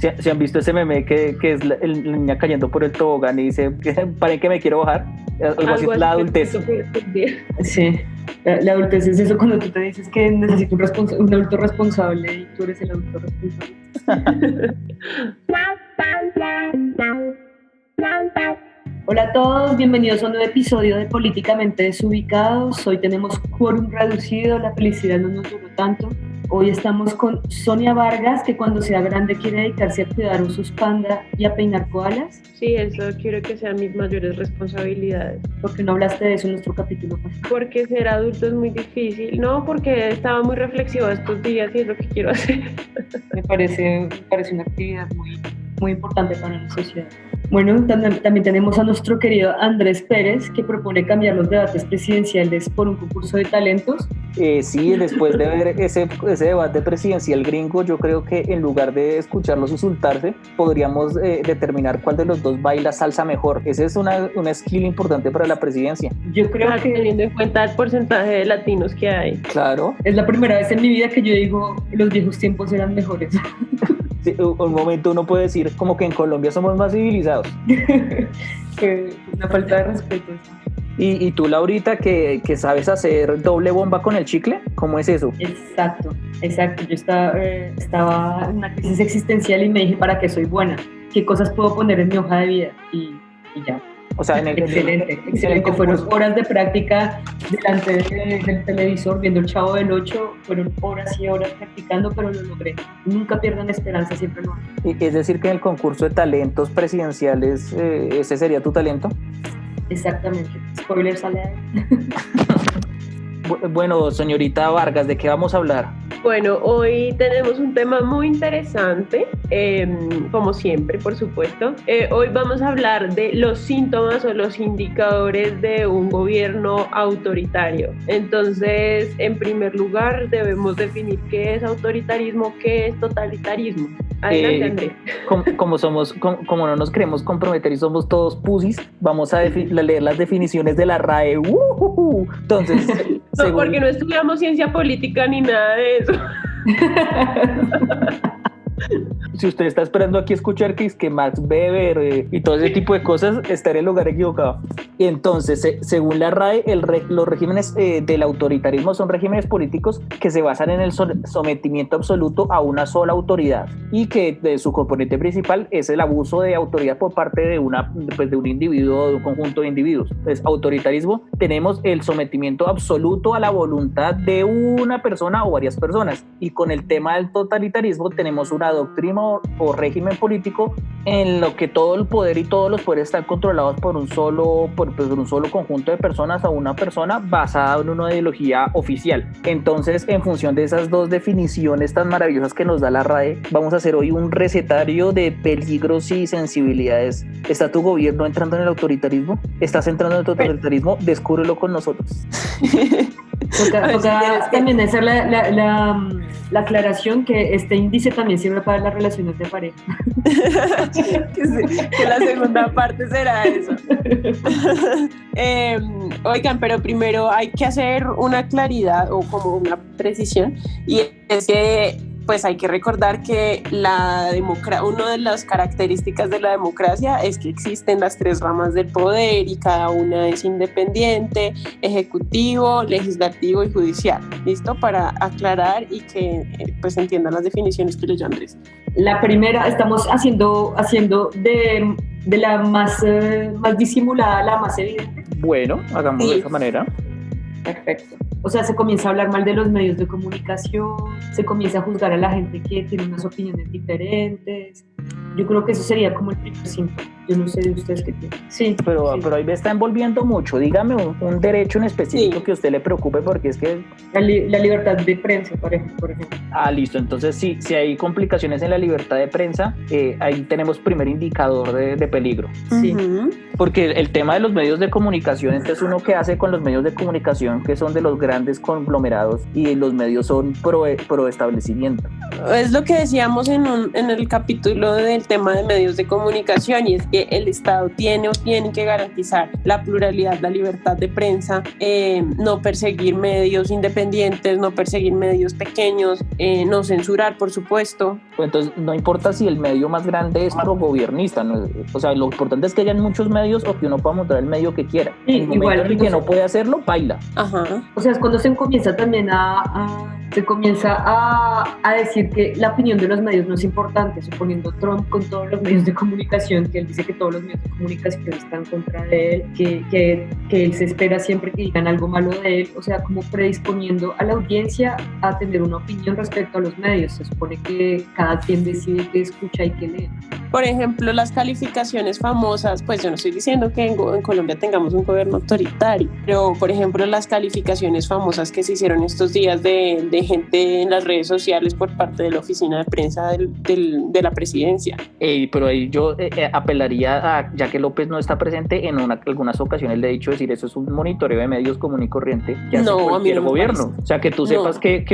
¿Se han visto ese meme que es la niña cayendo por el tobogán y dice, paren que me quiero bajar? Algo así es la adultez. Sí, la adultez es eso cuando tú te dices que necesito un adulto responsable y tú eres el adulto responsable. Hola a todos, bienvenidos a un nuevo episodio de Políticamente Desubicados. Hoy tenemos quórum reducido, la felicidad no nos duró tanto. Hoy estamos con Sonia Vargas, que cuando sea grande quiere dedicarse a cuidar osos panda y a peinar koalas. Sí, eso quiero que sean mis mayores responsabilidades. ¿Por qué no hablaste de eso en nuestro capítulo pasado? Porque ser adulto es muy difícil. No, porque estaba muy reflexiva estos días y es lo que quiero hacer. Me parece una actividad muy importante para la sociedad. Bueno, también tenemos a nuestro querido Andrés Pérez, que propone cambiar los debates presidenciales por un concurso de talentos. Sí, después de ver ese debate presidencial gringo, yo creo que en lugar de escucharlos insultarse, podríamos determinar cuál de los dos baila salsa mejor. Ese es una skill importante para la presidencia. Yo creo que teniendo en cuenta el porcentaje de latinos que hay. Claro. Es la primera vez en mi vida que yo digo los viejos tiempos eran mejores. Sí, un momento uno puede decir como que en Colombia somos más civilizados. Una falta de respeto. ¿Y tú, Laurita, que sabes hacer doble bomba con el chicle? ¿Cómo es eso? Exacto. Yo estaba en una crisis existencial y me dije, ¿para qué soy buena? ¿Qué cosas puedo poner en mi hoja de vida? Y ya. O sea, Excelente. Fueron horas de práctica delante del televisor, viendo el Chavo del 8. Fueron horas y horas practicando, pero lo logré. Nunca pierdan la esperanza, siempre lo hago. Es decir, que en el concurso de talentos presidenciales, ¿ese sería tu talento? Exactamente. Spoiler sale ahí. Bueno, señorita Vargas, ¿de qué vamos a hablar? Bueno, hoy tenemos un tema muy interesante, como siempre, por supuesto. Hoy vamos a hablar de los síntomas o los indicadores de un gobierno autoritario. Entonces, en primer lugar, debemos definir qué es autoritarismo, qué es totalitarismo. Adelante, Andrés. Como no nos queremos comprometer y somos todos pusis, vamos a leer las definiciones de la RAE. Entonces, no, porque no estudiamos ciencia política ni nada de eso. Si usted está esperando aquí escuchar que Max Weber y todo ese tipo de cosas, está en el lugar equivocado. Y entonces, según la RAE, los regímenes del autoritarismo son regímenes políticos que se basan en el sometimiento absoluto a una sola autoridad y que de su componente principal es el abuso de autoridad por parte de un individuo o de un conjunto de individuos. Entonces, autoritarismo, tenemos el sometimiento absoluto a la voluntad de una persona o varias personas. Y con el tema del totalitarismo tenemos una doctrina o régimen político en lo que todo el poder y todos los poderes están controlados por un solo conjunto de personas o una persona basada en una ideología oficial. Entonces, en función de esas dos definiciones tan maravillosas que nos da la RAE, vamos a hacer hoy un recetario de peligros y sensibilidades. ¿Está tu gobierno entrando en el autoritarismo? ¿Estás entrando en el totalitarismo? Descúbrelo con nosotros. Toca también hacer la aclaración que este índice también sirve para las relaciones de pareja. que la segunda parte será eso. Oigan, pero primero hay que hacer una claridad o como una precisión, y es que pues hay que recordar que una de las características de la democracia es que existen las tres ramas del poder y cada una es independiente: ejecutivo, legislativo y judicial. ¿Listo? Para aclarar y que pues entiendan las definiciones que leyó Andrés. La primera, estamos haciendo de la más disimulada a la más evidente. Bueno, hagamos de esa manera. Perfecto. O sea, se comienza a hablar mal de los medios de comunicación, se comienza a juzgar a la gente que tiene unas opiniones diferentes. Yo creo que eso sería como el primer síntoma. Yo no sé de ustedes qué tienen. Sí, pero ahí me está envolviendo mucho. Dígame un derecho en específico que a usted le preocupe, porque es que... La libertad de prensa, por ejemplo. Listo. Entonces, si hay complicaciones en la libertad de prensa, ahí tenemos primer indicador de peligro. Sí. Porque el tema de los medios de comunicación, entonces uno qué hace con los medios de comunicación que son de los grandes conglomerados y los medios son pro establecimiento. Es lo que decíamos en el capítulo del tema de medios de comunicación, y es que el Estado tiene que garantizar la pluralidad, la libertad de prensa, no perseguir medios independientes, no perseguir medios pequeños, no censurar, por supuesto. Pues entonces no importa si el medio más grande es progobiernista, ¿no? O sea, lo importante es que hayan muchos medios o que uno pueda montar el medio que quiera. Sí, en el momento en el que no puede hacerlo, baila. Ajá. O sea, es cuando se comienza también a decir que la opinión de los medios no es importante, suponiendo Trump con todos los medios de comunicación, que él dice que todos los medios de comunicación están contra de él, que él se espera siempre que digan algo malo de él, o sea, como predisponiendo a la audiencia a tener una opinión respecto a los medios. Se supone que cada quien decide qué escucha y qué lee. Por ejemplo, las calificaciones famosas, pues yo no estoy diciendo que en Colombia tengamos un gobierno autoritario, pero por ejemplo las calificaciones famosas que se hicieron estos días de gente en las redes sociales por parte de la oficina de prensa de la presidencia. Pero ahí yo apelaría a, ya que López no está presente, en algunas ocasiones le he dicho decir, eso es un monitoreo de medios común y corriente que hace cualquier gobierno. O sea, que tú sepas que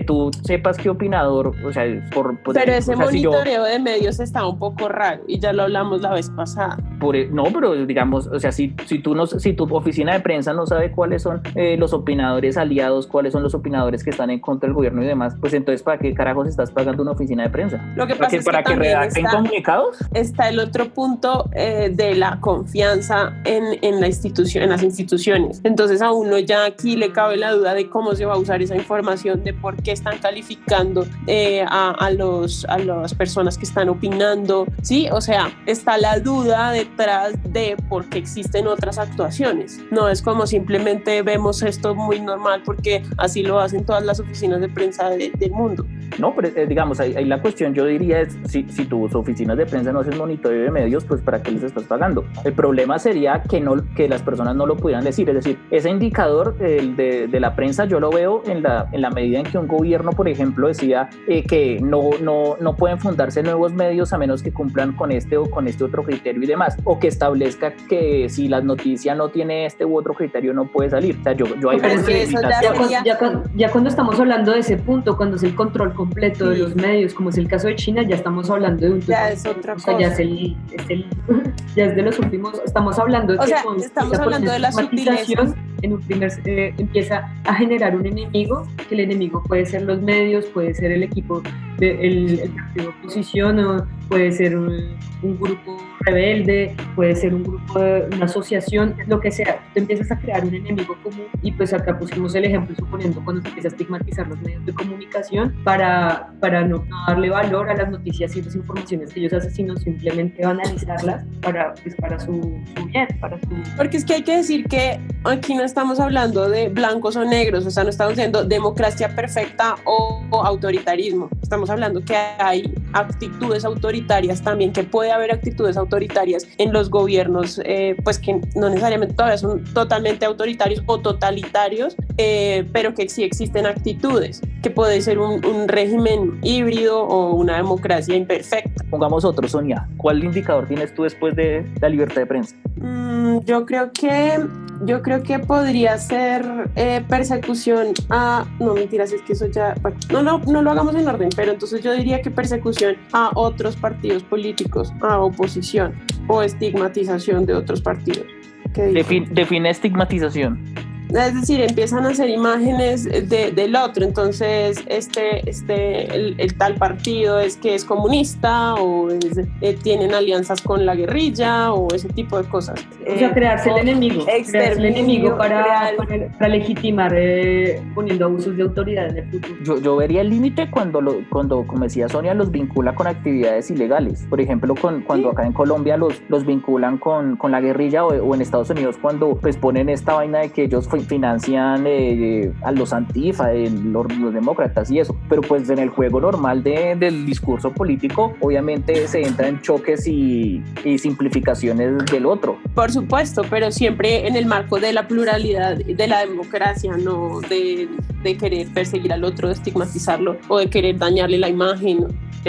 tú sepas qué opinador, o sea, pero ese monitoreo de medios está un poco raro y ya lo hablamos la vez pasada. No, pero digamos, o sea, si tu oficina de prensa no sabe cuáles son los opinadores aliados, cuáles son los opinadores que están en contra del gobierno y demás, pues entonces ¿para qué carajos estás pagando una oficina de prensa? Lo que pasa es ¿Para que redacten comunicados? Está el otro punto de la confianza en las instituciones. Entonces a uno ya aquí le cabe la duda de cómo se va a usar esa información, de por qué están calificando a las personas que están opinando, ¿sí? O sea, está la duda detrás de por qué existen otras actuaciones. No es como simplemente vemos esto muy normal porque así lo hacen todas las oficinas de prensa del mundo. No, pero digamos, ahí la cuestión yo diría es, si tus oficinas de prensa no hacen monitoreo de medios, pues ¿para qué les estás pagando? El problema sería que las personas no lo pudieran decir, es decir, ese indicador de la prensa yo lo veo en la medida en que un gobierno, por ejemplo, decía que no pueden fundarse nuevos medios a menos que cumplan con este o con este otro criterio y demás, o que establezca que si la noticia no tiene este u otro criterio no puede salir. O sea, yo ahí veo ya cuando estamos hablando de ese punto, cuando es el control completo de los medios, como es el caso de China, ya estamos hablando de un ya es otra cosa. Ya es de los últimos, estamos hablando de estamos hablando de la sutileza. En un primer empieza a generar un enemigo, que el enemigo puede ser los medios, puede ser el equipo el partido de oposición, o puede ser un grupo rebelde, puede ser un grupo de una asociación, lo que sea. Tú empiezas a crear un enemigo común, y pues acá pusimos el ejemplo suponiendo cuando se empieza a estigmatizar los medios de comunicación para no darle valor a las noticias y las informaciones que ellos hacen, sino simplemente banalizarlas para su bien, Porque es que hay que decir que aquí no estamos hablando de blancos o negros, o sea, no estamos diciendo democracia perfecta o autoritarismo. Estamos hablando que hay actitudes autoritarias también, que puede haber actitudes autoritarias en los gobiernos, pues que no necesariamente todavía son totalmente autoritarios o totalitarios, pero que sí existen actitudes, que puede ser un régimen híbrido o una democracia imperfecta. Pongamos otro, Sonia. ¿Cuál indicador tienes tú después de la libertad de prensa? Yo creo que podría ser persecución a... No, mentiras, es que eso ya... Bueno, no lo hagamos en orden, pero entonces yo diría que persecución a otros partidos políticos, a oposición, o estigmatización de otros partidos. Define estigmatización. Es decir, empiezan a hacer imágenes del otro, entonces el tal partido es que es comunista, o tienen alianzas con la guerrilla, o ese tipo de cosas. O sea, crearse el enemigo para legitimar poniendo abusos de autoridad en el futuro. Yo vería el límite cuando, como decía Sonia, los vincula con actividades ilegales. Por ejemplo, cuando acá en Colombia los vinculan con la guerrilla, o en Estados Unidos cuando pues ponen esta vaina de que ellos financian a los antifa, los demócratas y eso, pero pues en el juego normal del discurso político obviamente se entra en choques y simplificaciones del otro. Por supuesto, pero siempre en el marco de la pluralidad, de la democracia, no de de querer perseguir al otro, de estigmatizarlo o de querer dañarle la imagen.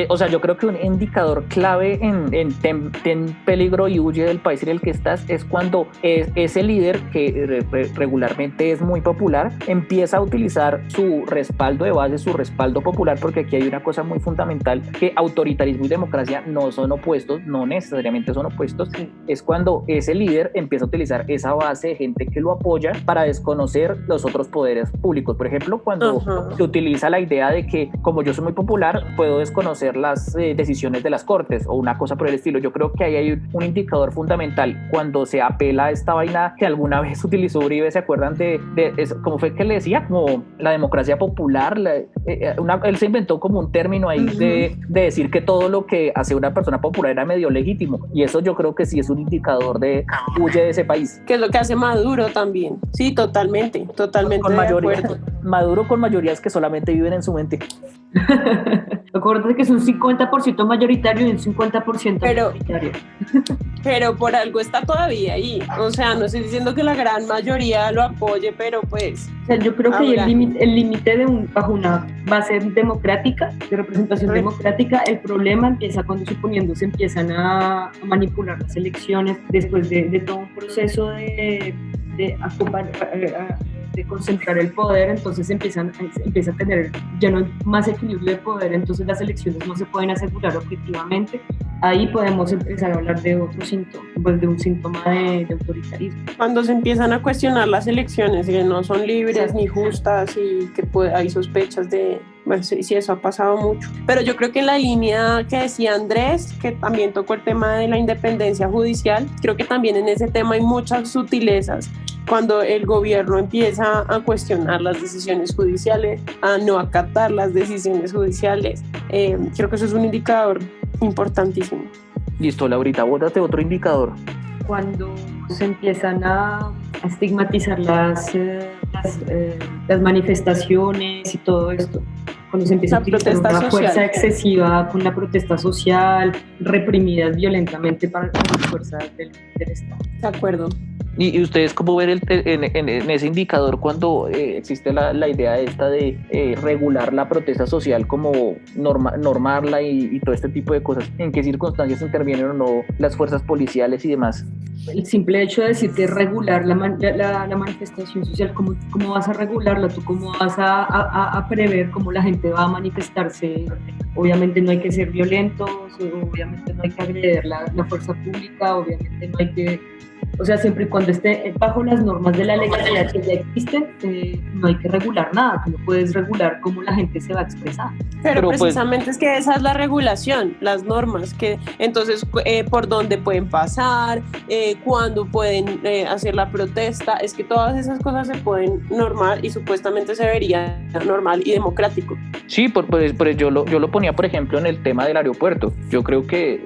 O sea, yo creo que un indicador clave en ten peligro y huye del país en el que estás es cuando ese líder, que regularmente es muy popular, empieza a utilizar su respaldo de base, su respaldo popular, porque aquí hay una cosa muy fundamental, que autoritarismo y democracia no son opuestos, no necesariamente son opuestos, es cuando ese líder empieza a utilizar esa base de gente que lo apoya para desconocer los otros poderes públicos. Por ejemplo, cuando se utiliza la idea de que como yo soy muy popular, puedo desconocer las decisiones de las cortes o una cosa por el estilo. Yo creo que ahí hay un indicador fundamental cuando se apela a esta vaina que alguna vez utilizó Uribe. ¿Se acuerdan de eso? ¿Cómo fue que le decía? Como la democracia popular. Él se inventó como un término ahí de decir que todo lo que hace una persona popular era medio legítimo, y eso yo creo que sí es un indicador de huye de ese país. Que es lo que hace Maduro también. Sí, totalmente Con mayoría, de acuerdo. Maduro con mayorías que solamente viven en su mente. Acuérdate que es un 50% mayoritario y un 50% minoritario. Pero por algo está todavía ahí. O sea, no estoy diciendo que la gran mayoría lo apoye, pero pues... O sea, yo creo que el límite bajo una base democrática, de representación democrática, el problema empieza cuando, suponiendo, se empiezan a manipular las elecciones después de todo un proceso de concentrar el poder. Entonces empieza a tener ya no más equilibrio de poder, entonces las elecciones no se pueden asegurar objetivamente. Ahí podemos empezar a hablar de otro síntoma, pues de un síntoma de autoritarismo. Cuando se empiezan a cuestionar las elecciones, que no son libres ni justas y que hay sospechas de... Bueno, sí, eso ha pasado mucho. Pero yo creo que en la línea que decía Andrés, que también tocó el tema de la independencia judicial, creo que también en ese tema hay muchas sutilezas. Cuando el gobierno empieza a cuestionar las decisiones judiciales, a no acatar las decisiones judiciales, creo que eso es un indicador importantísimo. Listo, Laurita, bótate otro indicador. Cuando se empiezan a estigmatizar las manifestaciones y todo esto, cuando se empieza a utilizar una fuerza excesiva con la protesta social, reprimidas violentamente para las fuerzas del Estado. De acuerdo. ¿Y ustedes cómo ven en ese indicador cuando existe la idea esta de regular la protesta social, como normarla y todo este tipo de cosas? ¿En qué circunstancias intervienen o no las fuerzas policiales y demás? El simple hecho de decir que regular la manifestación social, ¿cómo vas a regularla? ¿Tú cómo vas a prever cómo la gente va a manifestarse? Obviamente no hay que ser violentos, obviamente no hay que agredir la fuerza pública, obviamente no hay que... O sea, siempre y cuando esté bajo las normas de la legalidad que ya existen, no hay que regular nada. Tú no puedes regular cómo la gente se va a expresar. Pero precisamente es que esa es la regulación, las normas, que entonces por dónde pueden pasar, cuándo pueden hacer la protesta, es que todas esas cosas se pueden normar y supuestamente se vería normal y democrático. Sí, yo lo ponía, por ejemplo, en el tema del aeropuerto. Yo creo que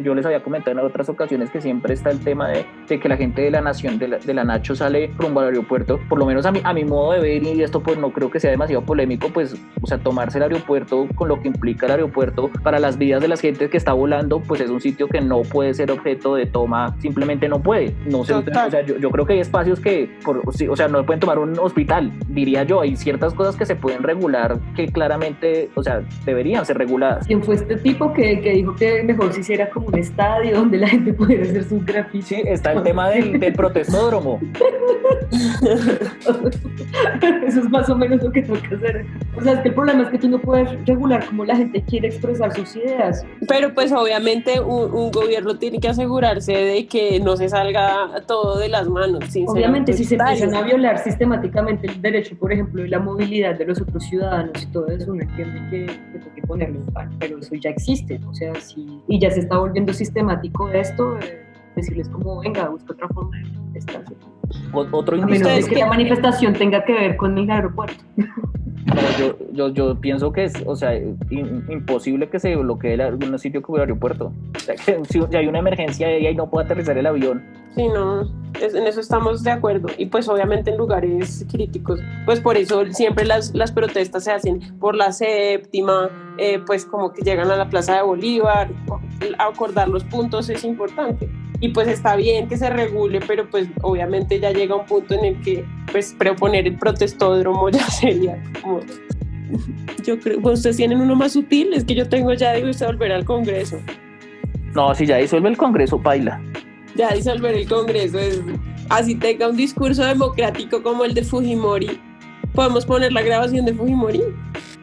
yo les había comentado en otras ocasiones que siempre está el tema de que la gente de la nación, de la Nacho, sale rumbo al aeropuerto. Por lo menos a mi modo de ver, y esto pues no creo que sea demasiado polémico, pues, o sea, tomarse el aeropuerto con lo que implica el aeropuerto para las vidas de la gente que está volando, pues es un sitio que no puede ser objeto de toma, simplemente no puede. No sé, o sea, yo creo que hay espacios que, o sea, no pueden tomar un hospital, diría yo. Hay ciertas cosas que se pueden regular que claramente, o sea, deberían ser reguladas. ¿Quién fue este tipo que dijo que mejor se hiciera como un estadio donde la gente pudiera hacer sus grafitis? Sí, está el tema del protestódromo. Eso es más o menos lo que tengo que hacer. O sea, es que el problema es que tú no puedes regular cómo la gente quiere expresar sus ideas. Pero pues obviamente un gobierno tiene que asegurarse de que no se salga todo de las manos. Obviamente si se empiezan a violar sistemáticamente el derecho, por ejemplo, y la movilidad de los otros ciudadanos y todo eso, uno entiende que hay que ponerle un pan, pero eso ya existe. O sea, y ya se está volviendo sistemático esto, decirles como, venga, busca otra forma de manifestarse. Otro a menos de que la manifestación tenga que ver con el aeropuerto. No, yo pienso que es, o sea, imposible que se bloquee algún sitio como el aeropuerto. O sea, que si hay una emergencia y ahí no puede aterrizar el avión. Sí, no, en eso estamos de acuerdo. Y pues obviamente en lugares críticos, pues por eso siempre las protestas se hacen por la séptima, pues como que llegan a la Plaza de Bolívar, acordar los puntos es importante. y pues está bien que se regule, pero pues obviamente ya llega un punto en el que pues proponer el protestódromo ya sería como... Yo creo, pues ustedes tienen uno más sutil, es que yo tengo ya de volver al Congreso. No, si ya disuelve el Congreso, paila. Ya disolver el Congreso, así tenga un discurso democrático como el de Fujimori. ¿Podemos poner la grabación de Fujimori?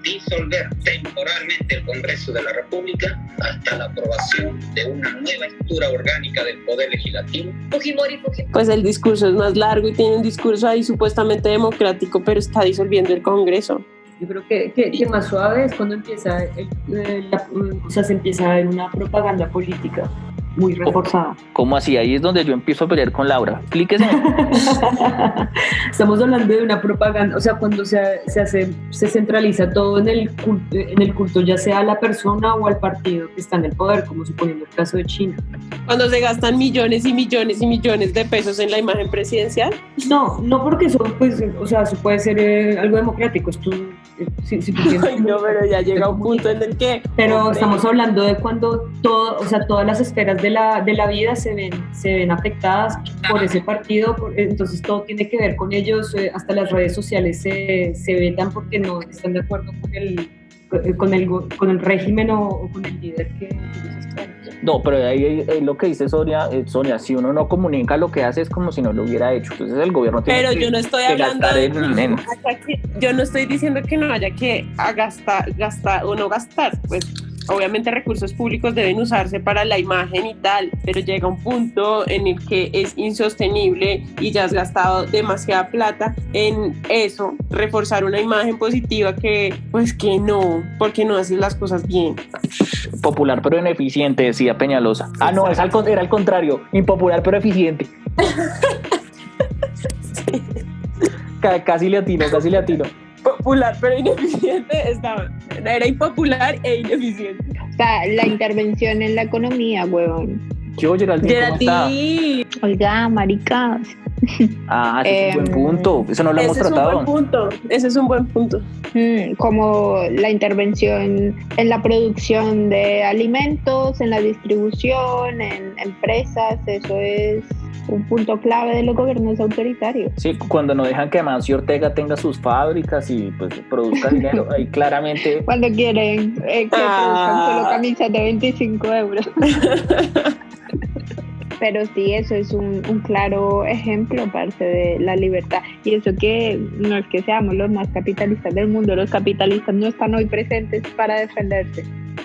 Disolver temporalmente el Congreso de la República hasta la aprobación de una nueva estructura orgánica del Poder Legislativo. Fujimori. Pues el discurso es más largo y tiene un discurso ahí supuestamente democrático, pero está disolviendo el Congreso. Yo creo que más suave es cuando empieza se empieza a ver una propaganda política muy reforzada. ¿Cómo así? Ahí es donde yo empiezo a pelear con Laura. Explíquese. Estamos hablando de una propaganda, o sea, cuando se centraliza todo en el culto, ya sea a la persona o al partido que está en el poder, como suponiendo el caso de China. Cuando se gastan millones y millones y millones de pesos en la imagen presidencial. No porque eso, pues, o sea, eso puede ser algo democrático. Si tú Ay, no, pero ya llega un punto en el que... Pero estamos hablando de cuando todas las esferas de la vida se ven afectadas por ese partido, entonces todo tiene que ver con ellos, hasta las redes sociales se vetan porque no están de acuerdo con el régimen o con el líder que ellos están. No, pero ahí lo que dice Sonia, si uno no comunica lo que hace es como si no lo hubiera hecho, entonces el gobierno tiene pero que yo no estoy hablando de yo no estoy diciendo que no haya que gastar o no gastar, pues obviamente recursos públicos deben usarse para la imagen y tal, pero llega un punto en el que es insostenible y ya has gastado demasiada plata en eso, reforzar una imagen positiva que no, porque no haces las cosas bien. Popular pero ineficiente, decía Peñalosa. Ah, no, era al contrario, impopular pero eficiente. Casi le atino. Popular pero ineficiente era impopular e ineficiente. O sea, la intervención en la economía, huevón. Yo, Geraldine, ¿cómo está? Oiga, maricas. Ah, ese es un buen punto. Eso no lo hemos tratado. Ese es un buen punto. Como la intervención en la producción de alimentos, en la distribución, en empresas, eso es un punto clave de los gobiernos autoritarios. Sí, cuando no dejan que Amancio Ortega tenga sus fábricas y pues produzca dinero, ahí claramente... Cuando quieren que produzcan solo camisas de 25 euros. Pero sí, eso es un claro ejemplo, parte de la libertad. Y eso que no es que seamos los más capitalistas del mundo, los capitalistas no están hoy presentes para defenderse.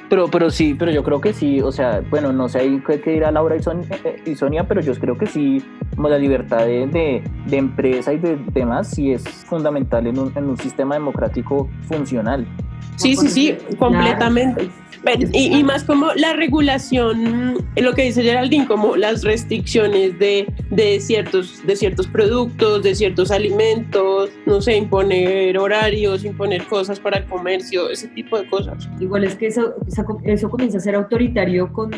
Pero yo creo que sí, o sea, bueno, no sé ahí qué dirá Laura y Sonia, pero yo creo que sí, como la libertad de empresa y de demás, sí es fundamental en un sistema democrático funcional. Sí, completamente. Y más como la regulación, lo que dice Geraldine, como las restricciones de ciertos productos, de ciertos alimentos, no sé, imponer horarios, imponer cosas para el comercio, ese tipo de cosas. Igual es que eso comienza a ser autoritario con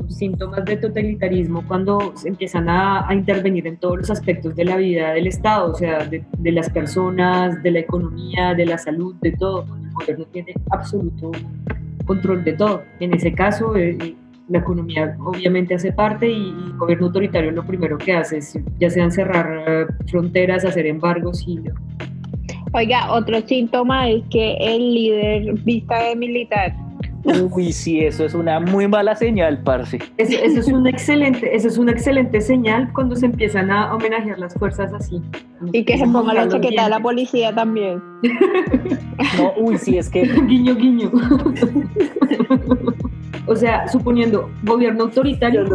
síntomas de totalitarismo cuando se empiezan a intervenir en todos los aspectos de la vida del Estado, o sea, de las personas, de la economía, de la salud, de todo. El gobierno tiene absoluto control de todo. En ese caso, la economía obviamente hace parte y el gobierno autoritario lo primero que hace es ya sea cerrar fronteras, hacer embargos y... Oiga, otro síntoma es que el líder vista de militar. Uy, sí, eso es una muy mala señal, parce. Eso es una excelente señal cuando se empiezan a homenajear las fuerzas así. Y que se ponga la chaqueta de la policía también. No, uy, sí, es que... Guiño, guiño. O sea, suponiendo gobierno autoritario,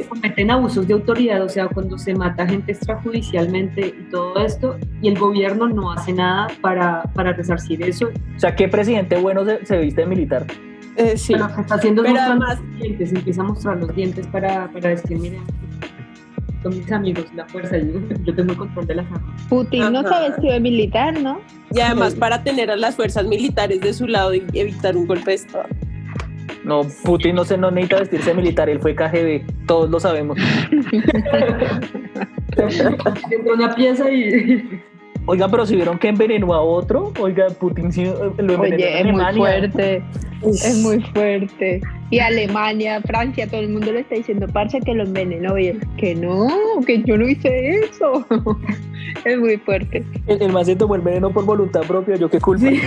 cometen abusos de autoridad, o sea, cuando se mata gente extrajudicialmente y todo esto, y el gobierno no hace nada para resarcir eso. O sea, ¿qué presidente bueno se viste de militar? Sí. Lo que está haciendo es mostrar además, los dientes, empieza a mostrar los dientes para decir, miren, son mis amigos, la fuerza, yo tengo el control de las armas. Putin no se vestió de militar, ¿no? Y además para tener a las fuerzas militares de su lado y evitar un golpe de Estado. No, Putin no necesita vestirse de militar, él fue KGB, todos lo sabemos. Entró una pieza y Oiga, pero si vieron que envenenó a otro, oiga, Putin sí lo envenenó Oye, en es muy Alemania. fuerte, es muy fuerte. Y Alemania, Francia, todo el mundo le está diciendo, parce, que lo envenenó. Y él, que no, que yo no hice eso. Es muy fuerte. El man se tomó el veneno por voluntad propia, yo qué culpa. Sí,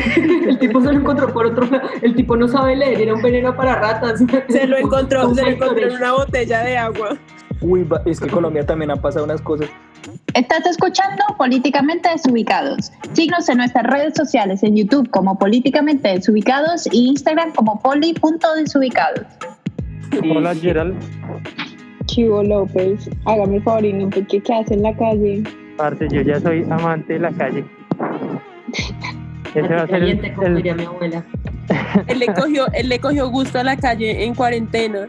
el tipo se lo encontró por otro lado. El tipo no sabe leer, era un veneno para ratas. Se lo encontró en una botella de agua. Uy, es que en Colombia también han pasado unas cosas. Estás escuchando Políticamente Desubicados. Síguenos en nuestras redes sociales, en YouTube como Políticamente Desubicados y Instagram como poli.desubicados. Hola, Gerald. Chivo López, hágame el favor y no porque qué hace en la calle. Parce, yo ya soy amante de la calle. Ese va a ser Caliente, como diría mi abuela. Él le cogió gusto a la calle en cuarentena.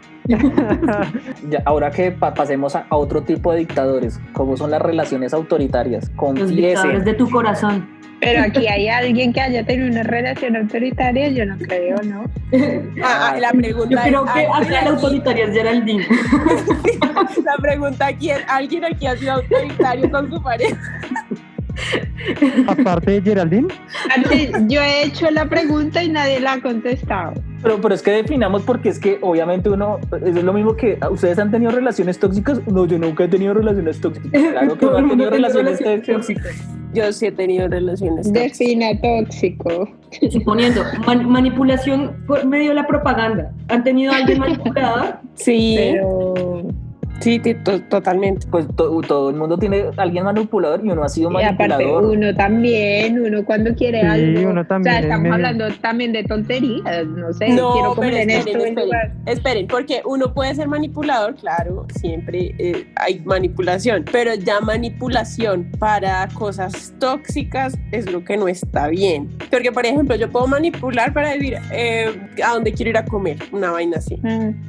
Ya, ahora que pasemos a otro tipo de dictadores, ¿cómo son las relaciones autoritarias? Los dictadores Confiese. de tu corazón. Pero aquí hay alguien que haya tenido una relación autoritaria, yo no creo, ¿no? La pregunta Yo creo es, que acá la autoritaria es Geraldine. la pregunta aquí es, ¿alguien aquí ha sido autoritario con su pareja? Aparte de Geraldine, Antes, yo he hecho la pregunta y nadie la ha contestado. Pero es que definamos porque es que obviamente uno, es lo mismo que ¿ustedes han tenido relaciones tóxicas? No, yo nunca he tenido relaciones tóxicas. Claro que no han tenido relaciones tóxicas. Yo sí he tenido relaciones tóxicas. Defina tóxico. Suponiendo, manipulación por medio de la propaganda. ¿Han tenido a alguien manipulador? Sí, Pero sí, totalmente. Pues todo el mundo tiene a alguien manipulador y uno ha sido y aparte manipulador. uno también, uno cuando quiere Sí, algo. uno también O sea, es estamos medio- hablando también de tonterías, no sé, No, quiero pero comer en esto en lugar. esperen, porque uno puede ser manipulador, claro, siempre hay manipulación, pero ya manipulación para cosas tóxicas es lo que no está bien. Porque, por ejemplo, yo puedo manipular para decir a dónde quiero ir a comer, una vaina así.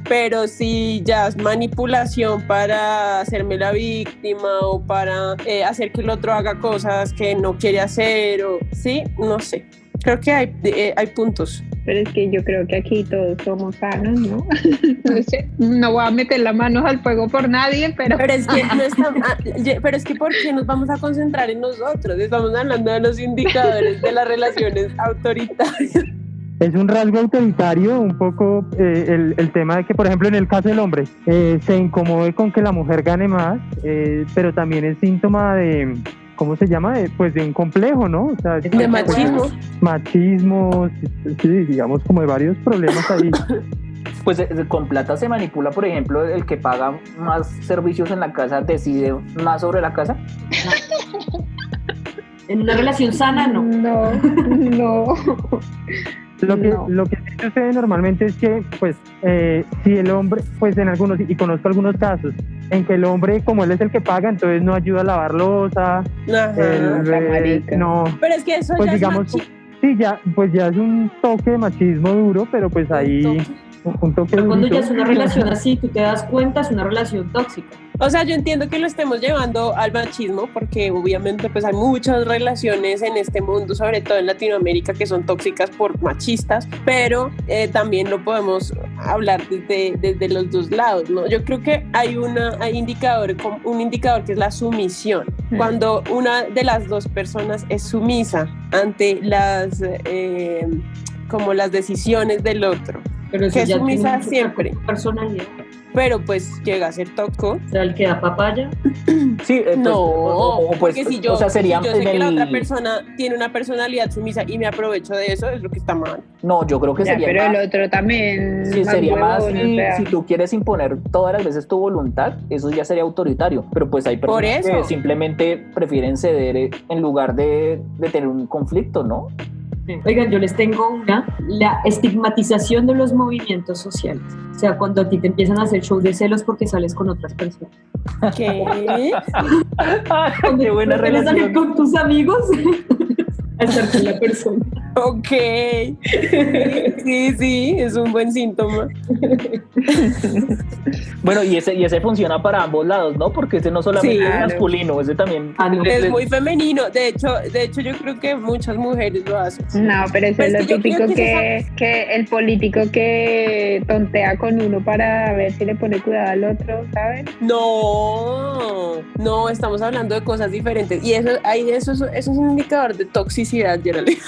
Pero si ya es manipulación para hacerme la víctima o para hacer que el otro haga cosas que no quiere hacer, o sí, no sé. Creo que hay puntos. Pero es que yo creo que aquí todos somos sanos, ¿no? No sé, no voy a meter las manos al fuego por nadie, pero Pero es que no está, pero es que ¿por qué nos vamos a concentrar en nosotros? Estamos hablando de los indicadores de las relaciones autoritarias. es un rasgo autoritario un poco el tema de que, por ejemplo, en el caso del hombre, se incomode con que la mujer gane más, pero también es síntoma de, ¿cómo se llama? Pues de un complejo, ¿no? O sea, De machismo. machismo, sí, digamos como de varios problemas ahí. Pues con plata se manipula, por ejemplo, el que paga más servicios en la casa decide más sobre la casa. En una relación sana, no. no. Lo que sí sucede normalmente es que, pues, si el hombre, pues en algunos, y conozco algunos casos, en que el hombre, como él es el que paga, entonces no ayuda a lavar loza, Ajá. no, Pero es que eso pues ya digamos, es machismo. sí, ya es un toque de machismo duro, pero pues ahí, un toque Pero cuando durito. ya es una relación así, tú te das cuenta, es una relación tóxica. O sea, yo entiendo que lo estemos llevando al machismo porque obviamente pues hay muchas relaciones en este mundo, sobre todo en Latinoamérica, que son tóxicas por machistas, pero también lo podemos hablar desde los dos lados, ¿no? Yo creo que hay un indicador que es la sumisión. Cuando una de las dos personas es sumisa ante como las decisiones del otro, Pero que eso ya sumisa tiene siempre, personalidad. pero pues llega a ser tóxico. O sea, el que da papaya. Sí, pues, No, pues, porque si yo, o sea, sería si yo sé en que la el- otra persona tiene una personalidad sumisa y me aprovecho de eso, es lo que está mal. No, yo creo que Ya, sería pero más, el otro también. sí, sería más huevón, o si, sea. si tú quieres imponer todas las veces tu voluntad, eso ya sería autoritario, pero pues hay Por personas eso. que simplemente prefieren ceder en lugar de tener un conflicto, ¿no? Oigan, yo les tengo la estigmatización de los movimientos sociales. O sea, cuando a ti te empiezan a hacer show de celos porque sales con otras personas. ¿Qué? Qué buena Cuando quieres salir relación. con tus amigos a estar con la persona. Ok. Sí, es un buen síntoma. Bueno, y ese funciona para ambos lados, ¿no? Porque ese no solamente Sí, es claro. masculino, ese también Es muy femenino. De hecho, yo creo que muchas mujeres lo hacen. No, pero eso Pues es que lo yo creo típico que que el político que tontea con uno para ver si le pone cuidado al otro, ¿sabes? No, estamos hablando de cosas diferentes. Y eso es un indicador de toxicidad, Geraldine.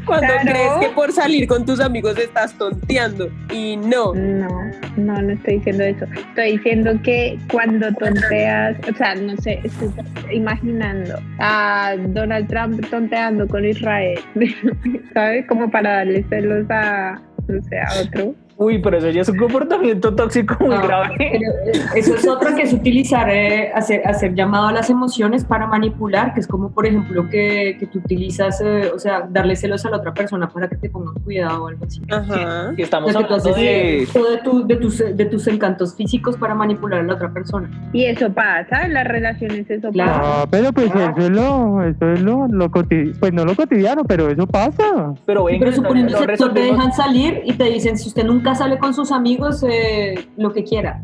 Cuando Claro. crees que por salir con tus amigos estás tonteando. Y no. No estoy diciendo eso. Estoy diciendo que cuando tonteas, o sea, no sé, estoy imaginando a Donald Trump tonteando con Israel, ¿sabes? Como para darle celos a, no sé, a otro. Uy, pero eso ya es un comportamiento tóxico muy grave. Pero eso es otra, que es utilizar, hacer llamado a las emociones para manipular, que es como, por ejemplo, que tú utilizas, o sea, darle celos a la otra persona para que te pongan cuidado o algo así. Ajá. Y estamos O sea, que tú hablando haces de... todo de tus encantos físicos para manipular a la otra persona. Y eso pasa en las relaciones, eso Claro. pasa. Ah, pero pues eso es lo cotidiano, pues no lo cotidiano, pero eso pasa. Pero venga, Pero suponiendo no que te resolvemos- dejan salir y te dicen, si usted nunca sale con sus amigos, lo que quiera.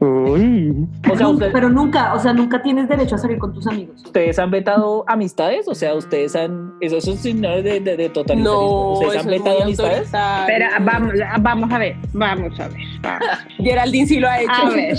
Uy, O sea, Pero nunca tienes derecho a salir con tus amigos. ¿ustedes han vetado amistades? O sea, ustedes han... Eso es un signo de totalitarismo. No, ¿Ustedes eso han es muy vetado amistades? autoritario. Pero vamos a ver. Geraldine sí lo ha hecho. A ver,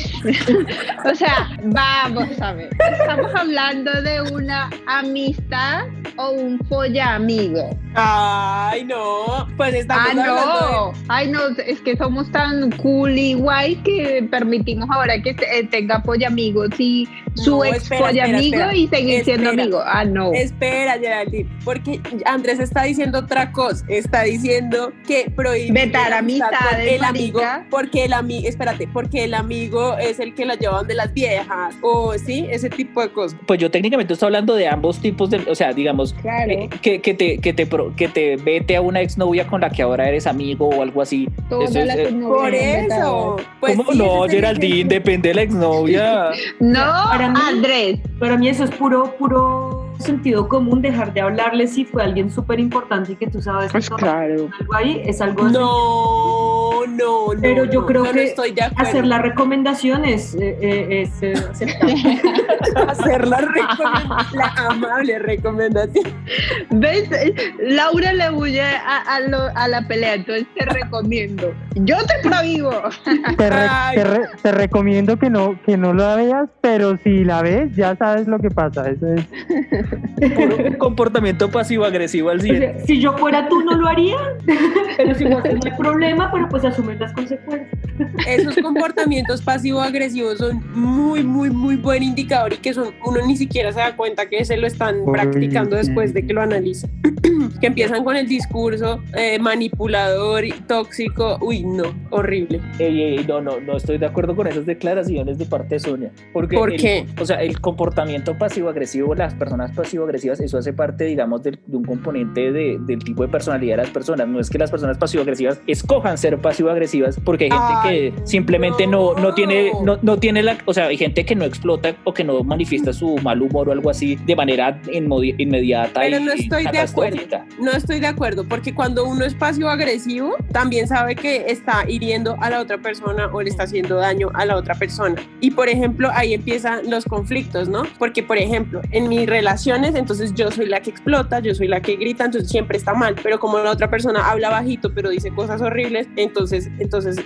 o sea, vamos a ver. ¿Estamos hablando de una amistad o un folla amigo? Ay, no. Pues estamos hablando Ay, no, es que somos tan cool y guay que permitimos ahora que tenga folla amigos y su No, ex espera, folla espera, amigo espera. y seguir siendo Espera. amigo. Ah, no. Espera, Geraldine, porque Andrés está diciendo otra cosa. Está diciendo que prohíbe Vetar la amistad con amistades, el amigo, marica. porque el amigo es el que la lleva donde las viejas, o sí, ese tipo de cosas. Pues yo técnicamente estoy hablando de ambos tipos de... O sea, digamos, Claro. que te vete a una exnovia con la que ahora eres amigo o algo así. Todas Eso es, las exnovias Por eso. Pues ¿Cómo sí, no, ese es el Geraldine? ejemplo. Depende de la exnovia. No, Para mí- Andrés. Para mí eso es puro sentido común, dejar de hablarle si fue alguien súper importante y que tú sabes que claro. algo ahí es algo así. No. Pero yo creo no que estoy de acuerdo. hacer la recomendación es aceptable. Hacer la amable recomendación. ¿Ves? Laura le huye a la pelea, entonces te recomiendo. Yo te prohíbo. Ay. te recomiendo que no la veas, pero si la ves, ya sabes lo que pasa. Eso es. Puro comportamiento pasivo-agresivo al O 100. sea, si yo fuera tú no lo haría, pero si no hay problema, pero pues asumir las consecuencias. Esos comportamientos pasivo-agresivos son muy buen indicador y que uno ni siquiera se da cuenta que se lo están Uy, practicando sí. después de que lo analizan. Que empiezan con el discurso manipulador y tóxico. Uy, no, horrible. No estoy de acuerdo con esas declaraciones de parte de Sonia. Porque ¿Por qué? O sea, el comportamiento pasivo-agresivo, las personas pasivo-agresivas, eso hace parte, digamos, de un componente del tipo de personalidad de las personas. No es que las personas pasivo-agresivas escojan ser pasivo-agresivas, porque hay gente que simplemente no tiene la... O sea, hay gente que no explota o que no manifiesta su mal humor o algo así de manera inmediata. Pero y no estoy de acuerdo. catastrófica. No estoy de acuerdo, porque cuando uno es pasivo-agresivo, también sabe que está hiriendo a la otra persona o le está haciendo daño a la otra persona. Y, por ejemplo, ahí empiezan los conflictos, ¿no? Porque, por ejemplo, en mis relaciones, entonces yo soy la que explota, yo soy la que grita, entonces siempre está mal. Pero como la otra persona habla bajito, pero dice cosas horribles, entonces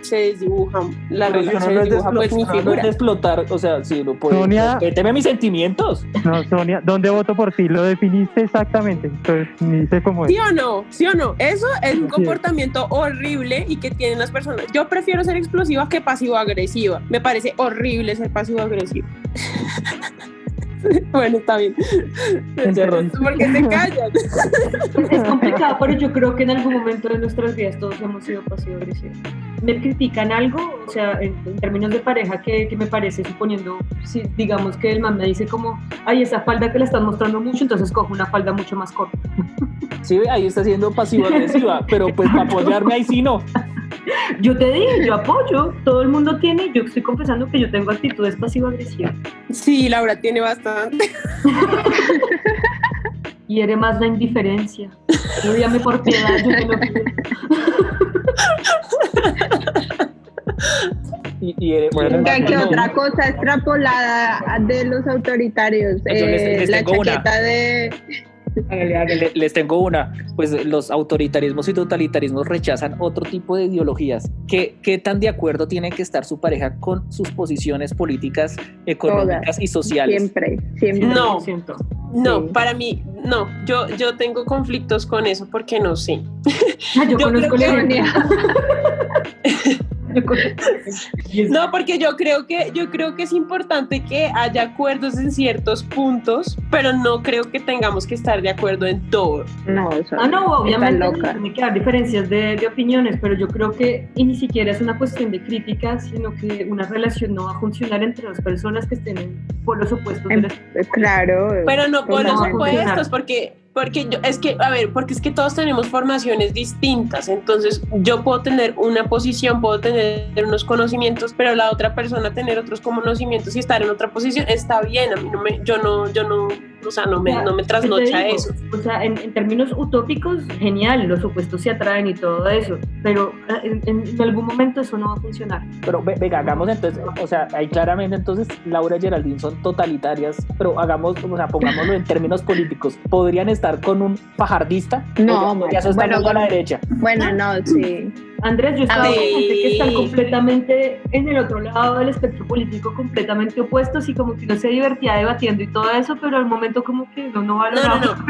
se desdibuja la Pero si relación, uno no se es de desdibuja pues mi no es figura. de explotar, o sea, si no puede... Sonia- Respéteme a mis sentimientos. No, Sonia, ¿dónde voto por ti? Lo definiste exactamente. Entonces, ni sé cómo es. ¿Sí o no? ¿Sí o no? Eso es un Así es. comportamiento horrible y que tienen las personas. Yo prefiero ser explosiva que pasivo-agresiva. Me parece horrible ser pasivo-agresivo. Bueno, está bien. ¿Por qué te callas? Es complicado, pero yo creo que en algún momento de nuestras vidas todos hemos sido pasivo-agresivos. Me critican algo, o sea, en términos de pareja, que me parece, suponiendo, si digamos que el man me dice como, ay, esa falda que le están mostrando mucho, entonces cojo una falda mucho más corta. Sí, ahí está siendo pasivo-agresiva, pero pues para apoyarme ahí sí no. Yo te dije, yo apoyo, todo el mundo tiene, yo estoy confesando que yo tengo actitudes pasivo-agresivas. Sí, Laura tiene bastante. hiere más la indiferencia. Yo llame por piedad, yo te lo pido. ¿Qué otra cosa extrapolada de los autoritarios? Les la tengo una. chaqueta de... Les tengo una. Pues los autoritarismos y totalitarismos rechazan otro tipo de ideologías. ¿Qué tan de acuerdo tiene que estar su pareja con sus posiciones políticas, económicas y sociales? Siempre. No, para mí, no. Yo tengo conflictos con eso porque no sé. Yo conozco la gente. No, porque yo creo que es importante que haya acuerdos en ciertos puntos, pero no creo que tengamos que estar de acuerdo en todo. No, eso obviamente tiene que haber diferencias de opiniones, pero yo creo que y ni siquiera es una cuestión de crítica, sino que una relación no va a funcionar entre dos personas que estén en polos opuestos. Claro. Pero no polos no opuestos, porque es que todos tenemos formaciones distintas, entonces yo puedo tener una posición, puedo tener unos conocimientos, pero la otra persona tener otros conocimientos y estar en otra posición está bien. A mí no me trasnocha eso. O sea, en términos utópicos, genial, los opuestos se atraen y todo eso, pero en algún momento eso no va a funcionar. Pero venga, hagamos entonces, o sea, ahí claramente entonces Laura y Geraldine son totalitarias, pero pongámoslo en términos políticos. ¿Podrían estar con un fajardista? No, ya eso está muy a la derecha. Bueno, no, sí. Andrés, yo estaba con gente que están completamente en el otro lado del espectro político, completamente opuestos, y como que uno se divertía debatiendo y todo eso, pero al momento como que no va a la persona.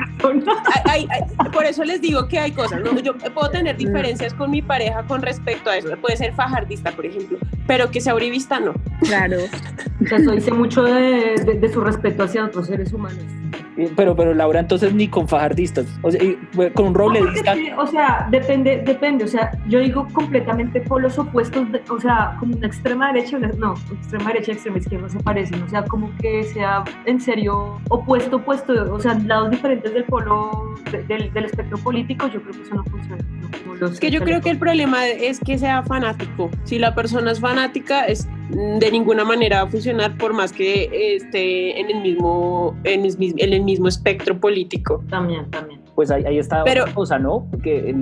Por eso les digo que hay cosas, ¿no? Yo puedo tener diferencias con mi pareja con respecto a eso. Puede ser fajardista, por ejemplo, pero que sea uribista, no. Claro. O sea, eso dice mucho de su respeto hacia otros seres humanos. Pero Laura, entonces ni con fajardistas, o sea, con un robledista. O sea, depende, o sea, yo digo completamente polos opuestos, o sea, como una extrema derecha, extrema derecha y extrema izquierda se parecen, o sea, como que sea en serio opuesto, o sea, lados diferentes del polo, del espectro político, yo creo que eso no funciona. Es que yo creo que el problema es que sea fanático. Si la persona es fanática, de ninguna manera va a funcionar, por más que esté en el mismo espectro político. También. Pues ahí está, pero, o sea, ¿no? Porque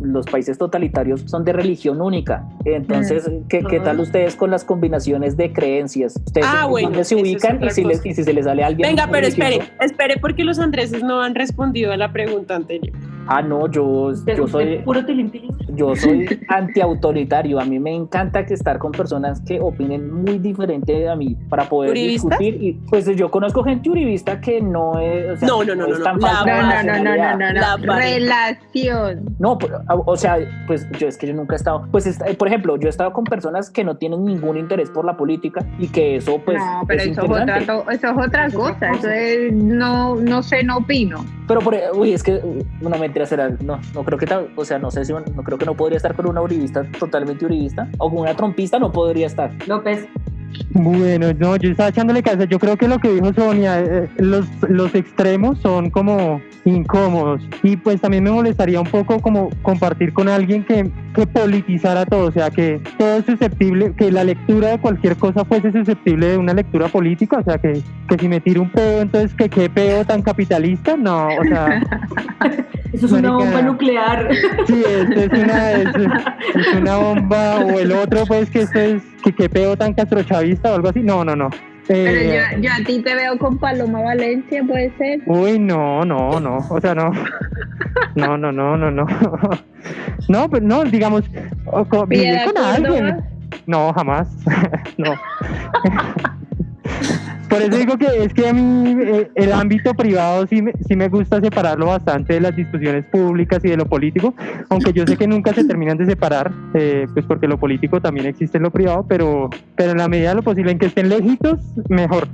los países totalitarios son de religión única. Entonces, ¿qué tal ustedes con las combinaciones de creencias? ¿Ustedes dónde se ubican y si se les sale a alguien? Venga, pero espere, porque los andreses no han respondido a la pregunta anterior. No, yo soy puro tilín. Yo soy antiautoritario. A mí me encanta estar con personas que opinen muy diferente a mí para poder ¿Uribistas? discutir. Y pues yo conozco gente uribista que no es, o sea, no, es tan falsa de No. La Relación. No, o sea, pues yo nunca he estado, pues por ejemplo, yo he estado con personas que no tienen ningún interés por la política y que eso pues no, pero es eso es otra cosa. Eso es, no sé, no opino. Pero es que una mentira será, no creo que o sea, no sé si no creo que no podría estar con una uribista totalmente uribista, o con una trompista no podría estar. López. Bueno, no, yo estaba echándole cabeza. Yo creo que lo que dijo Sonia, los extremos son como incómodos, y pues también me molestaría un poco como compartir con alguien que politizara todo, o sea, que todo es susceptible, que la lectura de cualquier cosa fuese susceptible de una lectura política, o sea, que si me tiro un pedo, entonces que qué pedo tan capitalista, no, o sea... Eso es una bomba nuclear. Sí, es una bomba, o el otro pues que esto es que qué pedo tan castrochavista o algo así, no. Pero yo a ti te veo con Paloma Valencia, ¿puede ser? Uy, no, o sea, no. No, pues no, digamos, vivir con alguien. No, jamás, no. Por eso digo que es que a mí el ámbito privado sí me gusta separarlo bastante de las discusiones públicas y de lo político, aunque yo sé que nunca se terminan de separar, pues porque lo político también existe en lo privado, pero en la medida de lo posible, en que estén lejitos, mejor.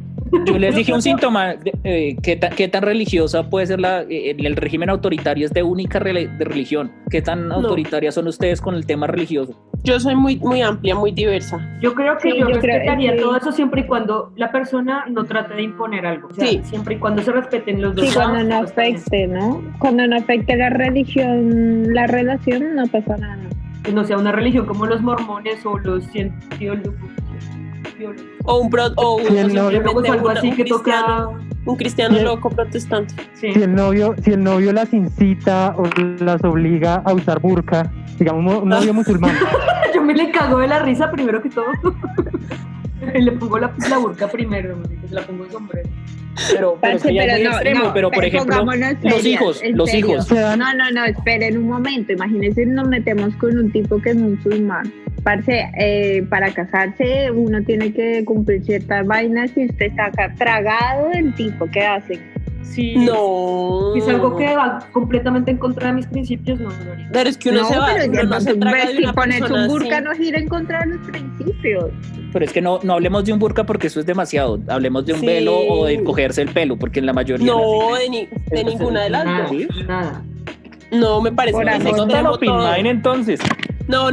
Yo les dije un síntoma, ¿qué tan religiosa puede ser el régimen autoritario? Es de única de religión. ¿Qué tan autoritarias son ustedes con el tema religioso? Yo soy muy, muy amplia, muy diversa. Yo creo que yo respetaría todo eso siempre y cuando la persona no trate de imponer algo. O sea, siempre y cuando se respeten los dos lados. Sí, cuando no afecte, ¿no? Cuando no afecte la religión, la relación, no pasa nada. Que no sea una religión como los mormones o los científicos. O un algo así que toca Un cristiano Sí. loco protestante. Sí. Si el novio las incita o las obliga a usar burka, digamos un novio musulmán, Yo me le cago de la risa primero que todo. Le pongo la burka primero, se la pongo de sombrero. Pero es que ya es muy extremo, pero por ejemplo, pongámonos los serias, en hijos. serio. se dan- No, esperen un momento. Imagínense, nos metemos con un tipo que es musulmán. Parce, para casarse uno tiene que cumplir ciertas vainas y usted está acá tragado del tipo. ¿Qué hacen? Sí. No. Si es algo que va completamente en contra de mis principios, no, Gloria. Pero es que uno se va, pero uno no se traga de una ponerse persona un burka así. no gira en contra de los principios. Pero es que no hablemos de un burka porque eso es demasiado. Hablemos de un Sí. velo o de cogerse el pelo, porque en la mayoría No, de ninguna de las Nada, dos. nada. No, me parece Por que es amor. no tan extremo open todo. mind entonces. No,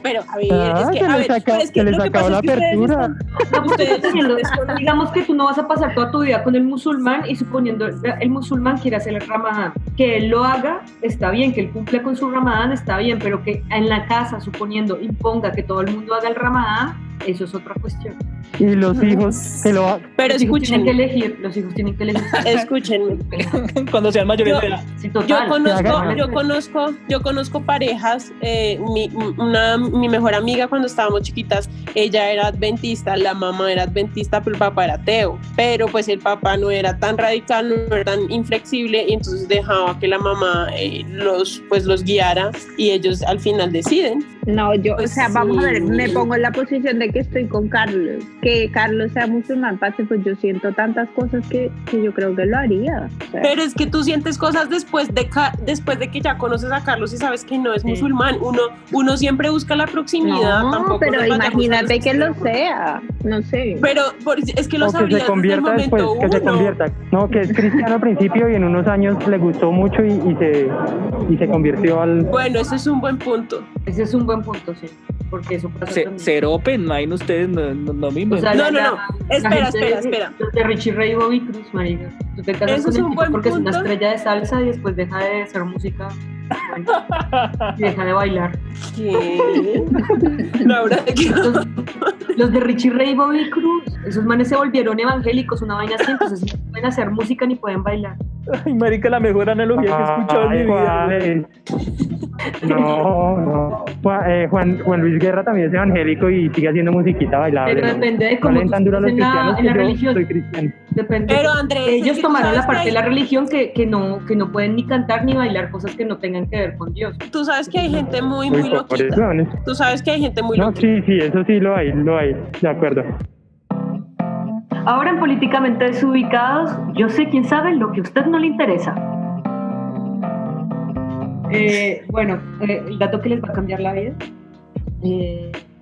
pero a ver, es que, se a les ver, saca- pero es que se les lo que acabó pasa la es que ustedes apertura. están- ustedes Digamos que tú no vas a pasar toda tu vida con el musulmán y suponiendo el musulmán quiere hacer el ramadán, que él lo haga, está bien, que él cumpla con su ramadán, está bien, pero que en la casa, suponiendo, imponga que todo el mundo haga el ramadán, eso es otra cuestión. y los hijos que lo Pero Los hijos tienen que escúchenme, elegir, los hijos tienen que elegir. escúchenme. Cuando sean mayores de edad. Sí, total. Yo conozco parejas, mi mejor amiga cuando estábamos chiquitas, ella era adventista, la mamá era adventista, pero el papá era ateo, pero pues el papá no era tan radical, no era tan inflexible y entonces dejaba que la mamá los guiara y ellos al final deciden. No, yo, Pues o sea, vamos a ver, sí. me pongo en la posición de que estoy con Carlos. Que Carlos sea musulmán, parce, pues yo siento tantas cosas que yo creo que lo haría. O sea, Pero es que tú sientes cosas después de que ya conoces a Carlos y sabes que no es musulmán. Uno siempre busca la proximidad. no, tampoco pero nos vayamos a imagínate los que lo extremos. sea, no sé. Pero es que lo o que sabrías se desde el convierta después, momento que se uno. convierta. No, que es cristiano al principio y en unos años le gustó mucho y se convirtió al... Bueno, eso es un buen punto. Ese es un buen punto, sí, porque eso pasa también. Ser open mind ustedes no me O sea, inventan. No. Espera. Los de Richie Ray y Bobby Cruz, marica. Tú te casas Eso con es el un tipo buen porque es una punto. estrella de salsa y después deja de hacer música bueno, y deja de bailar. ¿Qué? Laura, Los de Richie Ray y Bobby Cruz, esos manes se volvieron evangélicos, una vaina así, entonces no pueden hacer música ni pueden bailar. Ay, marica, la mejor analogía que he escuchado en mi vida. Ay, no. Juan Luis Guerra también es evangélico y sigue haciendo musiquita bailable. Pero ¿no? depende de No cómo le tú entran duro a los estés cristianos, en la que yo religión. soy cristiano. Depende. Pero Andrés, Ellos tú tomaron sabes la parte que de la religión que no pueden ni cantar ni bailar cosas que no tengan que ver con Dios. tú sabes que hay gente muy Muy loquita. pobres. Tú sabes que hay gente muy No, loquita. sí, eso sí lo hay, de acuerdo. Ahora en Políticamente Desubicados, yo sé quién sabe lo que a usted no le interesa. El dato que les va a cambiar la vida.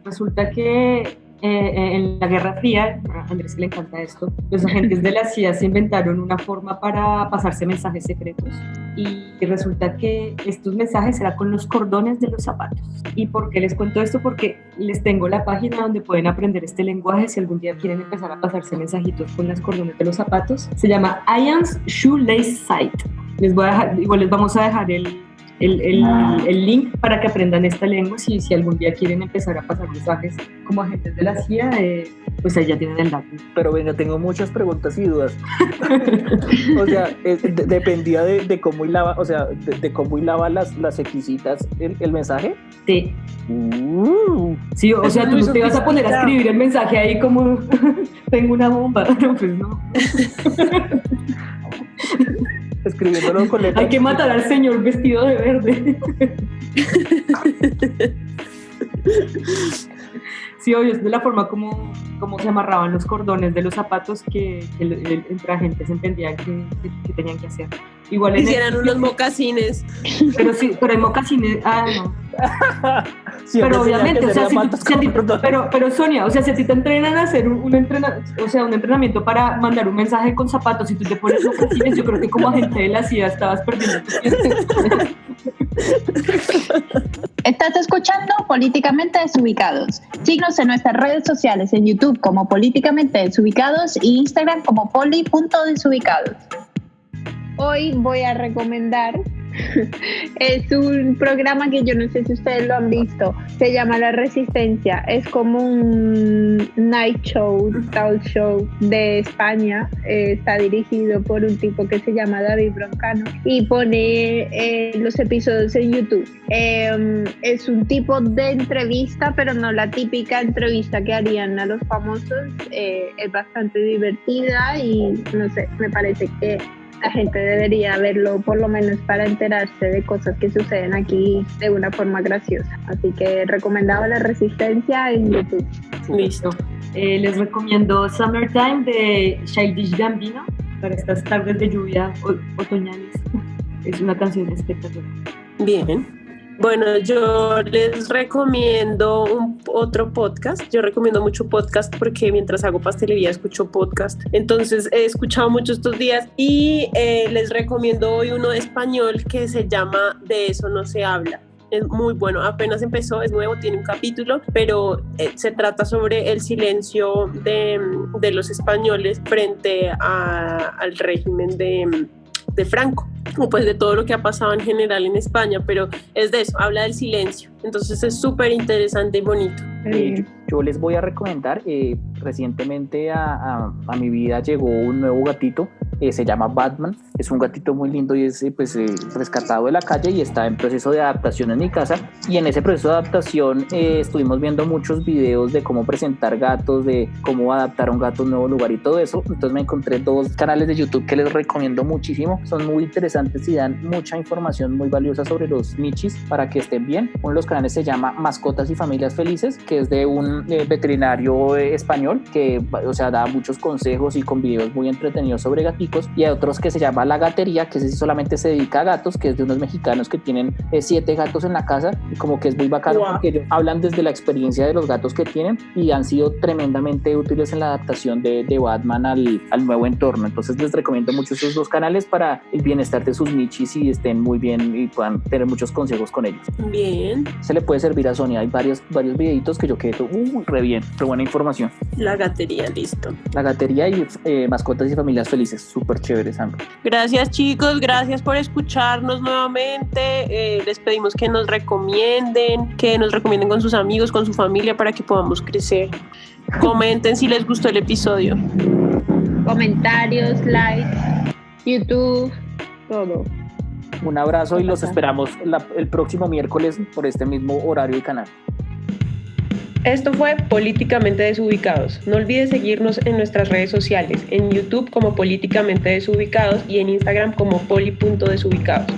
Resulta que en la Guerra Fría, a Andrés que le encanta esto, los agentes de la CIA se inventaron una forma para pasarse mensajes secretos y resulta que estos mensajes eran con los cordones de los zapatos. ¿Y por qué les cuento esto? Porque les tengo la página donde pueden aprender este lenguaje si algún día quieren empezar a pasarse mensajitos con los cordones de los zapatos. Se llama Ian's Shoelace Site. Igual les vamos a dejar el link para que aprendan esta lengua si algún día quieren empezar a pasar mensajes como agentes de la CIA, pues ahí ya tienen el dato. Pero venga, tengo muchas preguntas y dudas. O sea, dependía de cómo hilaba, o sea, de cómo hilaba las exquisitas el mensaje. Sí. Sí, o Eso sea, es tú muy no te vas a poner a sofisticado. escribir el mensaje ahí como tengo una bomba. No, pues no. Escribiéndolo con letras. Hay que matar al señor vestido de verde. Sí, obvio, es de la forma como se amarraban los cordones de los zapatos que entre agentes entendían que tenían que hacer. Igual en Hicieran unos mocasines. Pero sí, pero hay mocasines. No. Siempre Pero tenía obviamente, que o sea, ser zapatos con cordones. pero Sonia, o sea, si a ti te entrenan a hacer un entrenamiento para mandar un mensaje con zapatos y tú te pones mocasines, yo creo que como agente de la CIA estabas perdiendo tu tiempo. Estás escuchando Políticamente Desubicados. Síguenos en nuestras redes sociales en YouTube como Políticamente Desubicados y Instagram como poli.desubicados. Hoy voy a recomendar Es un programa que yo no sé si ustedes lo han visto, se llama La Resistencia, es como un night show, talk show de España, está dirigido por un tipo que se llama David Broncano y pone los episodios en YouTube. Es un tipo de entrevista, pero no la típica entrevista que harían a los famosos, es bastante divertida y no sé, me parece que la gente debería verlo por lo menos para enterarse de cosas que suceden aquí de una forma graciosa. Así que recomendado La Resistencia en YouTube. Listo. Les recomiendo Summertime de Childish Gambino para estas tardes de lluvia otoñales. Es una canción espectacular. Bien. Bueno, yo les recomiendo otro podcast. Yo recomiendo mucho podcast porque mientras hago pastelería escucho podcast. Entonces he escuchado mucho estos días y les recomiendo hoy uno español que se llama De eso no se habla. Es muy bueno, apenas empezó, es nuevo, tiene un capítulo, pero se trata sobre el silencio de los españoles frente al régimen de Franco, o pues de todo lo que ha pasado en general en España, pero es de eso, habla del silencio, entonces es súper interesante y bonito. Yo les voy a recomendar, recientemente a mi vida llegó un nuevo gatito, se llama Batman, es un gatito muy lindo y es rescatado de la calle y está en proceso de adaptación en mi casa, y en ese proceso de adaptación estuvimos viendo muchos videos de cómo presentar gatos, de cómo adaptar a un gato a un nuevo lugar y todo eso. Entonces me encontré 2 canales de YouTube que les recomiendo muchísimo, son muy interesantes y dan mucha información muy valiosa sobre los michis para que estén bien. Uno de los canales se llama Mascotas y Familias Felices, que es de un veterinario español que, o sea, da muchos consejos y con videos muy entretenidos sobre gaticos, y hay otros que se llama La Gatería, que ese solamente se dedica a gatos, que es de unos mexicanos que tienen 7 gatos en la casa, y como que es muy bacano. Wow. Porque ellos hablan desde la experiencia de los gatos que tienen y han sido tremendamente útiles en la adaptación de Batman al nuevo entorno. Entonces les recomiendo mucho esos 2 canales para el bienestar de sus michis y estén muy bien y puedan tener muchos consejos con ellos. Bien. Se le puede servir a Sonia, hay varios videitos que yo quedo re bien, re buena información. La Gatería, listo. La Gatería y Mascotas y Familias Felices, súper chévere, Sandra. Gracias, chicos, gracias por escucharnos nuevamente. Les pedimos que nos recomienden con sus amigos, con su familia, para que podamos crecer. Comenten si les gustó el episodio. Comentarios, likes, YouTube, todo. Un abrazo y los esperamos el próximo miércoles por este mismo horario y canal. Esto fue Políticamente Desubicados. No olvides seguirnos en nuestras redes sociales, en YouTube como Políticamente Desubicados y en Instagram como poli.desubicados.